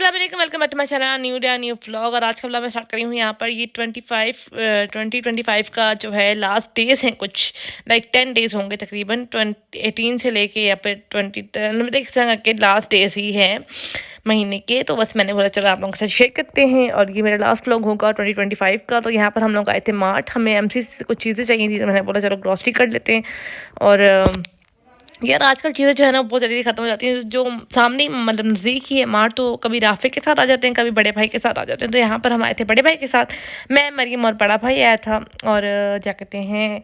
अस्सलाम वालेकुम, welcome back to my channel. New day new vlog. और आज का व्लॉग मैं स्टार्ट करी हूँ यहाँ पर। ये 2025 का जो है लास्ट डेज हैं, कुछ लाइक 10 डेज होंगे तकरीबन, 18 से लेके या फिर 20 इस तरह के लास्ट डेज ही हैं महीने के। तो बस मैंने बोला चलो आप लोगों के साथ शेयर करते हैं। और ये मेरा लास्ट व्लॉग होगा 2025 का। तो यहाँ पर हम लोग आए थे मार्ट, हमें एमसी से कुछ चीज़ें चाहिए थी, तो मैंने बोला चलो ग्रॉसरी कर लेते हैं। और यार आजकल चीज़ें जो है ना बहुत जल्दी ख़त्म हो जाती हैं। जो सामने मतलब नज़दीक ही है मार्ट, तो कभी राफे के साथ आ जाते हैं, कभी बड़े भाई के साथ आ जाते हैं। तो यहाँ पर हम आए थे बड़े भाई के साथ, मैं, मरियम और बड़ा भाई आया था। और क्या कहते हैं,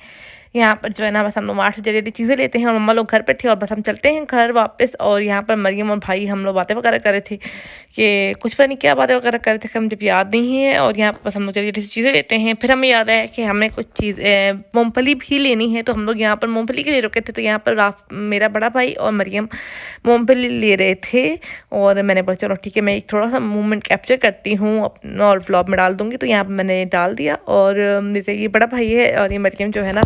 यहाँ पर जो है ना बस हम लोग मार्ट से जल्दी चीज़ें लेते हैं। और मम्मा लोग घर पे थे और बस हम चलते हैं घर वापस। और यहाँ पर मरियम और भाई हम लोग बातें वगैरह कर रहे थे कि कुछ पता नहीं क्या बातें वगैरह कर रहे थे कि मुझे याद नहीं है। और यहाँ पर बस हम लोग जल्दी जल्दी चीज़ें लेते हैं। फिर हमें याद आया कि हमें कुछ चीज़ मूँगफली भी लेनी है, तो हम लोग यहाँ पर मूँगफली के लिए रुके थे। तो यहाँ पर मेरा बड़ा भाई और मरियम मूँगफली ले रहे थे। और मैंने बोला चलो ठीक है, मैं एक थोड़ा सा मूवमेंट कैप्चर करती हूँ और व्लॉग में डाल दूँगी। तो यहाँ पर मैंने डाल दिया। और मेरे ये बड़ा भाई है और ये मरियम जो है ना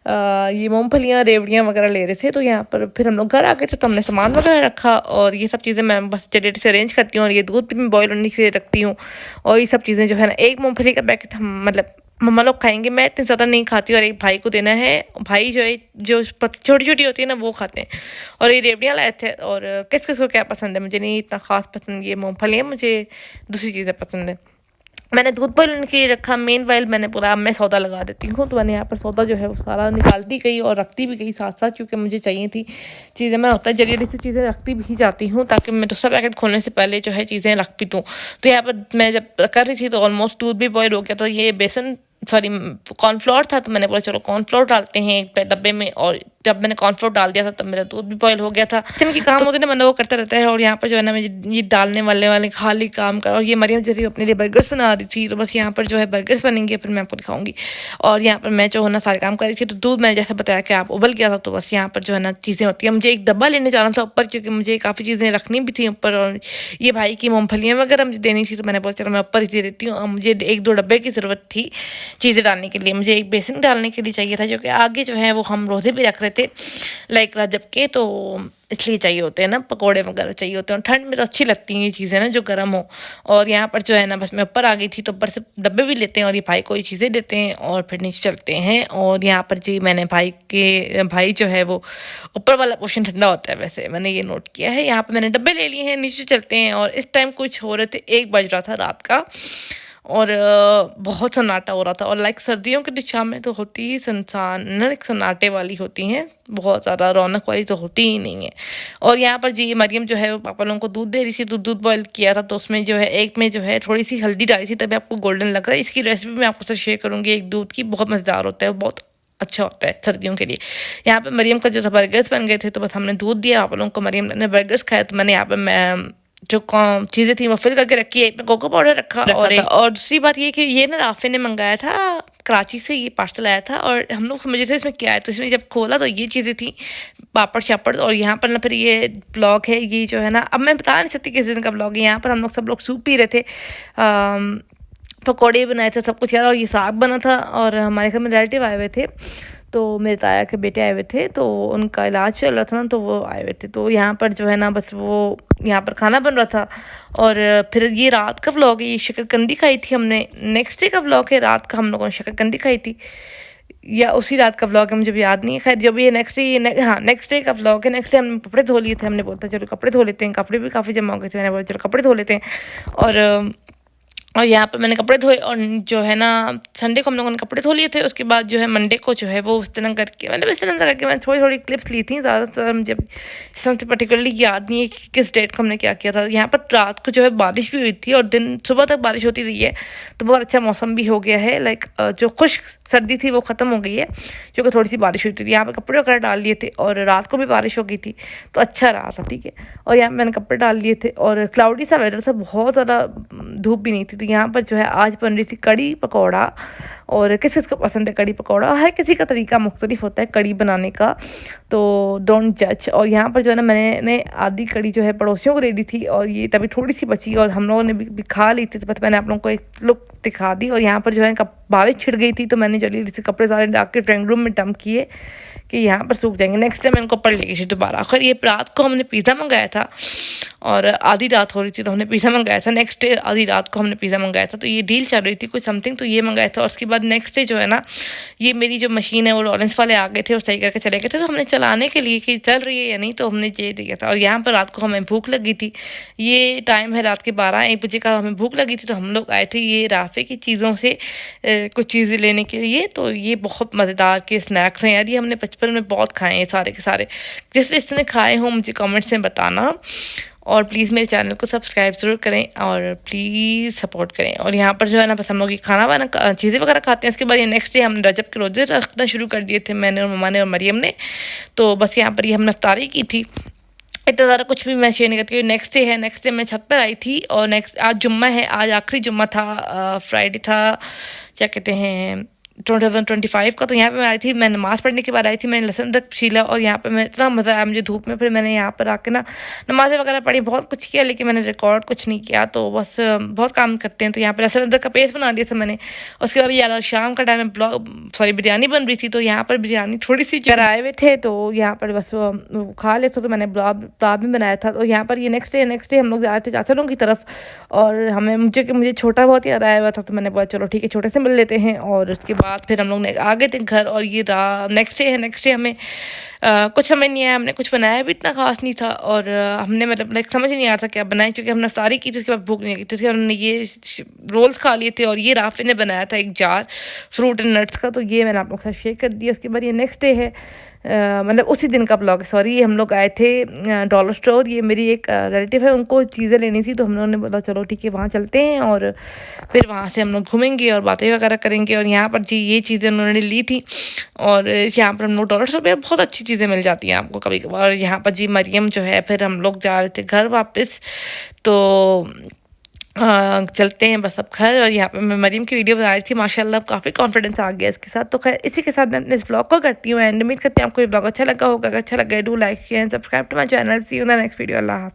ये मूंगफलियाँ रेवड़ियाँ वगैरह ले रहे थे। तो यहाँ पर फिर हम लोग घर आ गए थे, तो हमने सामान वगैरह रखा। और ये सब चीज़ें मैं बस जल्दी से अरेंज करती हूँ। और ये दूध भी मैं बॉयल होने के लिए रखती हूँ। और ये सब चीज़ें जो है ना, एक मूंगफली का पैकेट हम मतलब मम्मा लोग खाएंगे, मैं इतनी ज़्यादा नहीं खाती। और एक भाई को देना है, भाई जो है जो छोटी छोटी होती है ना वो खाते हैं। और ये रेवड़ियाँ लाए थे। और किस किस को क्या पसंद है, मुझे नहीं इतना ख़ास पसंद ये मूँगफलियाँ, मुझे दूसरी चीज़ें पसंद है। मैंने दूध बॉयल के लिए रखा, मेन वाइल मैंने बोला अब मैं सौदा लगा देती हूँ। तो मैंने यहाँ पर सौदा जो है वो सारा निकालती गई और रखती भी गई साथ साथ, क्योंकि मुझे चाहिए थी चीज़ें। मैं होता है जल्दी जल्दी से चीज़ें रखती भी जाती हूँ, ताकि मैं दूसरा पैकेट खोलने से पहले जो है चीज़ें रख भी दूँ। तो यहाँ पर मैं जब कर रही थी तो ऑलमोस्ट दूध भी बॉयल हो गया। तो ये बेसन सॉरी कॉर्नफ्लोर था, तो मैंने बोला चलो कॉर्नफ्लोर डालते हैं एक डब्बे में। और जब मैंने कॉर्नफ्लोर डाल दिया था तब मेरा दूध भी बॉयल हो गया था। किचन की काम होते ना बंदा वो करता रहता है। और यहाँ पर जो है ना मैं ये डालने वाले खाली काम कर। और ये मरियम जो है अपने लिए बर्गर्स बना रही थी, तो बस यहाँ पर जो है बर्गर्स बनेंगे, फिर मैं आपको दिखाऊंगी। और यहाँ पर मैं जो है ना सारे काम कर रही थी। तो दूध मैंने जैसे बताया कि आप उबल गया था, तो बस यहाँ पर जो है ना चीज़ें होती हैं। मुझे एक डब्बा लेने जाना था ऊपर, क्योंकि मुझे काफ़ी चीज़ें रखनी भी थी ऊपर। और ये भाई की मूँगफलियाँ वगैरह मुझे देनी थी, तो मैंने बोला चलो मैं ऊपर ही दे देती हूँ। मुझे एक दो डब्बे की ज़रूरत थी चीज़ें डालने के लिए। मुझे एक बेसन डालने के लिए चाहिए था, जो कि आगे जो है वो हम रोज़े भी रख रहे थे लाइक रजब के, तो इसलिए चाहिए होते हैं ना, पकोड़े वगैरह चाहिए होते हैं। ठंड में तो अच्छी लगती हैं ये चीज़ें ना जो गर्म हो। और यहाँ पर जो है ना बस मैं ऊपर आ गई थी, तो ऊपर से डब्बे भी लेते हैं और ये भाई को ये चीज़ें देते हैं और फिर नीचे चलते हैं। और यहाँ पर जी मैंने भाई जो है वो ऊपर वाला पोर्शन ठंडा होता है, वैसे मैंने ये नोट किया है। यहाँ पर मैंने डब्बे ले लिए हैं, नीचे चलते हैं। और इस टाइम कुछ हो रहे थे, 1 बज रहा था रात का। और बहुत सन्नाटा हो रहा था। और लाइक सर्दियों की दिशा में तो होती ही सुनसान एक सन्नाटे वाली होती हैं, बहुत ज़्यादा रौनक वाली तो होती ही नहीं है। और यहाँ पर जी मरियम जो है वो पापा लोगों को दूध दे रही थी, तो दूध बॉयल किया था। तो उसमें जो है एक में जो है थोड़ी सी हल्दी डाली थी, तभी आपको गोल्डन लग रहा है। इसकी रेसिपी मैं आपको शेयर करूँगी। एक दूध की बहुत मज़ेदार होता है, बहुत अच्छा होता है सर्दियों के लिए। यहाँ पे मरियम का जो था बर्गर्स बन गए थे, तो बस हमने दूध दिया आप लोगों को, मरियम ने बर्गर्स खाया। तो मैंने यहाँ पे मैं जो चीज़ें थी वो फिल करके रखी है, एक में कोको पाउडर रखा और दूसरी बात ये कि ये ना राफे ने मंगाया था कराची से, ये पार्सल आया था। और हम लोग समझ रहे थे इसमें क्या है, तो इसमें जब खोला तो ये चीज़ें थी पापड़ शापड़। और यहाँ पर ना फिर ये ब्लॉग है, ये जो है ना अब मैं बता नहीं सकती किस दिन का ब्लॉग है। यहाँ पर हम लोग सब लोग सूप पी रहे थे, पकौड़े बनाए थे, सब कुछ यार। और ये साग बना था। और हमारे घर में रिलेटिव आए हुए थे, तो मेरे ताया के बेटे आए हुए थे, तो उनका इलाज चल रहा था ना, तो वो आए हुए थे। तो यहाँ पर जो है ना बस वो यहाँ पर खाना बन रहा था। और फिर ये रात का व्लॉग है, ये शकरकंदी खाई थी हमने। नेक्स्ट डे का व्लॉग है, रात का हम लोगों ने शकरकंदी खाई थी, या उसी रात का व्लॉग है मुझे भी याद नहीं है। खैर जब ये नेक्स्ट डे हाँ नेक्स्ट डे का व्लॉग है। नेक्स्ट डे हमने कपड़े धो लिए थे, हमने बोलता चलो कपड़े धो लेते हैं, कपड़े भी काफ़ी जमा हो गए थे, मैंने बोला चलो कपड़े धो लेते हैं। और यहाँ पर मैंने कपड़े धोए। और जो है ना संडे को हम लोगों ने कपड़े धो लिए थे। उसके बाद जो है मंडे को जो है वो इस तरह करके मतलब इस तरह करके मैंने थोड़ी थोड़ी क्लिप्स ली थी, ज़्यादातर मुझे इस तरह से पर्टिकुलरली याद नहीं है कि किस डेट को हमने क्या किया था। यहाँ पर रात को जो है बारिश भी हुई थी और दिन सुबह तक बारिश होती रही है, तो बहुत अच्छा मौसम भी हो गया है। लाइक जो खुश्क सर्दी थी वो ख़त्म हो गई है, क्योंकि थोड़ी सी बारिश हुई थी। यहाँ पर कपड़े वगैरह डाल लिए थे और रात को भी बारिश हो गई थी, तो अच्छा रहा था, ठीक है। और यहाँ मैंने कपड़े डाल लिए थे और क्लाउडी सा वेदर था, बहुत ज़्यादा धूप भी नहीं थी। तो यहाँ पर जो है आज बन रही थी कड़ी पकौड़ा। और किस किस को पसंद है कड़ी पकौड़ा, हर किसी का तरीका मुख्तलिफ होता है कड़ी बनाने का, तो डोंट जज। और यहाँ पर जो है ना मैंने आधी कड़ी जो है पड़ोसियों को दे दी थी, और ये तभी थोड़ी सी बची और हम लोगों ने भी खा ली थी। तो बस मैंने आप लोगों को एक लुक दिखा दी। और यहाँ पर जो है बारिश छिड़ गई थी, तो मैंने जल्दी से कपड़े सारे डाल के ड्राइंग रूम में डंप किए कि यहाँ पर सूख जाएंगे। नेक्स्ट टाइम मैं इनको ऊपर ले गई थी दोबारा। आखिर ये रात को हमने पिज़्ज़ा मंगाया था और आधी रात हो रही थी तो हमने पिज़्ज़ा मंगाया था। नेक्स्ट डे आधी रात को हमने पिज़्ज़ा मंगाया था, तो ये डील चल रही थी कुछ समथिंग, तो ये मंगाया था। और उसके बाद नेक्स्ट डे जो है ना, ये मेरी जो मशीन है वो लॉरेंस वाले आ गए थे और सही करके चले गए थे। तो हमने चलाने के लिए कि चल रही है या नहीं, तो हमने ये दिया था। और यहाँ पर रात को हमें भूख लगी थी, ये टाइम है रात के 12-1 बजे का, हमें भूख लगी थी, तो हम लोग आए थे ये राफ़े की चीज़ों से कुछ चीज़ें लेने के लिए। तो ये बहुत मज़ेदार के स्नैक्स हैं यार, ये हमने बचपन में बहुत खाए हैं सारे के सारे। जिस जिसने खाए हों मुझे कमेंट्स में बताना, और प्लीज़ मेरे चैनल को सब्सक्राइब ज़रूर करें और प्लीज़ सपोर्ट करें। और यहाँ पर जो है ना, बस हम लोग ये खाना वाना चीज़ें वगैरह खाते हैं। इसके बाद ये नेक्स्ट डे हमने रजब के रोज़े रखना शुरू कर दिए थे, मैंने और मम्मा ने और मरियम ने। तो बस यहाँ पर ये हमने इफ्तारी की थी। इतना ज़्यादा कुछ भी मैं शेयर नहीं करती। नेक्स्ट डे है, नेक्स्ट डे मैं छत पर आई थी, और नेक्स्ट आज जुम्मा है, आज आखिरी जुम्मा था, फ्राइडे था, क्या कहते हैं 2025 का। तो यहाँ पे मैं आई थी, मैं नमाज़ पढ़ने के बाद आई थी, मैंने लहसुन अदरक छीला, और यहाँ पे मैं इतना मज़ा आया मुझे धूप में। फिर मैंने यहाँ पर आके ना नमाज़ें वगैरह पढ़ी, बहुत कुछ किया, लेकिन मैंने रिकॉर्ड कुछ नहीं किया। तो बस बहुत काम करते हैं। तो यहाँ पे लहसुन अदरक का पेस्ट बना दिया था मैंने। उसके बाद यार शाम का टाइम में बिरयानी बन रही थी, तो यहाँ पर बिरयानी थोड़ी सी जो आए हुए थे, तो यहाँ पर बस खा लेते, तो मैंने पुलाव भी बनाया था। तो यहाँ पर ये नेक्स्ट डे हम लोग जा रहे थे चाचा लोगों की तरफ, और हमें मुझे छोटा बहुत याद आया हुआ था, तो मैंने बोला चलो ठीक है छोटे से मिल लेते हैं। और उसके बाद फिर हम लोग आ गए थे घर, और ये नेक्स्ट डे है। नेक्स्ट डे हमें कुछ समझ नहीं आया, हमने कुछ बनाया भी इतना खास नहीं था, और हमने मतलब लाइक समझ नहीं आ रहा था क्या बनाए, क्योंकि हमने इफ्तारी की थी, उसके बाद भूख नहीं लगी थी। उसके बाद हमने ये रोल्स खा लिए थे, और ये राफे ने बनाया था एक जार फ्रूट एंड नट्स का, तो ये मैंने आप लोग के साथ शेयर कर दिया। उसके बाद ये नेक्स्ट डे है, मतलब उसी दिन का ब्लॉग है, सॉरी। हम लोग आए थे डॉलर स्टोर, ये मेरी एक रिलेटिव है, उनको चीज़ें लेनी थी, तो हम लोगों ने बोला चलो ठीक है वहाँ चलते हैं, और फिर वहाँ से हम लोग घूमेंगे और बातें वगैरह करेंगे। और यहाँ पर जी ये चीज़ें उन्होंने ली थी, और यहाँ पर हम लोग डॉलर स्टोर पे बहुत अच्छी चीज़ें मिल जाती हैं आपको कभी कभार। और यहाँ पर जी मरियम जो है, फिर हम लोग जा रहे थे घर वापस, तो चलते हैं बस अब घर। और यहाँ पे मैं मरीम की वीडियो बना रही थी, माशाल्लाह काफ़ी कॉन्फिडेंस आ गया इसके साथ। तो खैर इसी के साथ मैं अपने इस ब्लॉग को करती हूँ एंड। उम्मीद करती हूँ आपको ये ब्लॉग अच्छा लगा होगा। अगर अच्छा लगा do like share and subscribe to my channel. See you in the next video. अल्लाह हाफ़िज़।